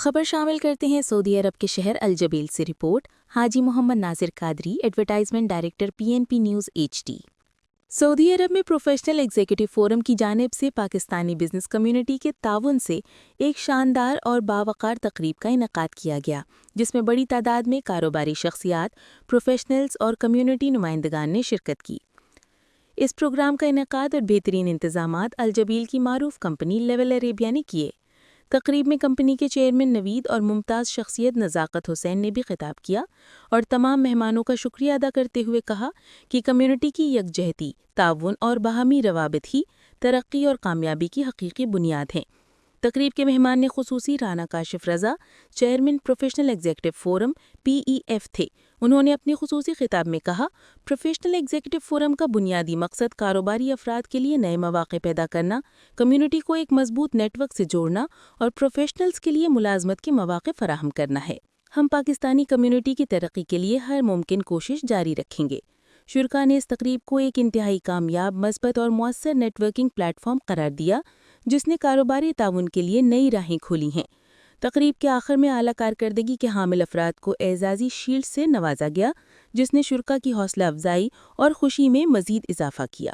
خبر شامل کرتے ہیں سعودی عرب کے شہر الجبیل سے رپورٹ۔ Haji Muhammad Nasir Qadri, advertisement director PNP news HD۔ سعودی عرب میں پروفیشنل ایگزیکٹو فورم کی جانب سے پاکستانی بزنس کمیونٹی کے تعاون سے ایک شاندار اور باوقار تقریب کا انعقاد کیا گیا، جس میں بڑی تعداد میں کاروباری شخصیات، پروفیشنلز اور کمیونٹی نمائندگان نے شرکت کی۔ اس پروگرام کا انعقاد اور بہترین انتظامات الجبیل کی معروف کمپنی لیول عربیہ نے کیے۔ تقریب میں کمپنی کے چیئرمین نوید اور ممتاز شخصیت نزاکت حسین نے بھی خطاب کیا اور تمام مہمانوں کا شکریہ ادا کرتے ہوئے کہا کہ کمیونٹی کی یکجہتی، تعاون اور باہمی روابط ہی ترقی اور کامیابی کی حقیقی بنیاد ہیں۔ تقریب کے مہمان نے خصوصی Rana Kashif Raza, chairman professional executive forum PEF تھے۔ انہوں نے اپنی خصوصی خطاب میں کہا، پروفیشنل ایگزیکٹو فورم کا بنیادی مقصد کاروباری افراد کے لیے نئے مواقع پیدا کرنا، کمیونٹی کو ایک مضبوط نیٹ ورک سے جوڑنا اور پروفیشنلز کے لیے ملازمت کے مواقع فراہم کرنا ہے۔ ہم پاکستانی کمیونٹی کی ترقی کے لیے ہر ممکن کوشش جاری رکھیں گے۔ شرکاء نے اس تقریب کو ایک انتہائی کامیاب، مثبت اور مؤثر نیٹ ورکنگ پلیٹ فارم قرار دیا، جس نے کاروباری تعاون کے لیے نئی راہیں کھولی ہیں۔ تقریب کے آخر میں اعلیٰ کارکردگی کے حامل افراد کو اعزازی شیلڈ سے نوازا گیا، جس نے شرکاء کی حوصلہ افزائی اور خوشی میں مزید اضافہ کیا۔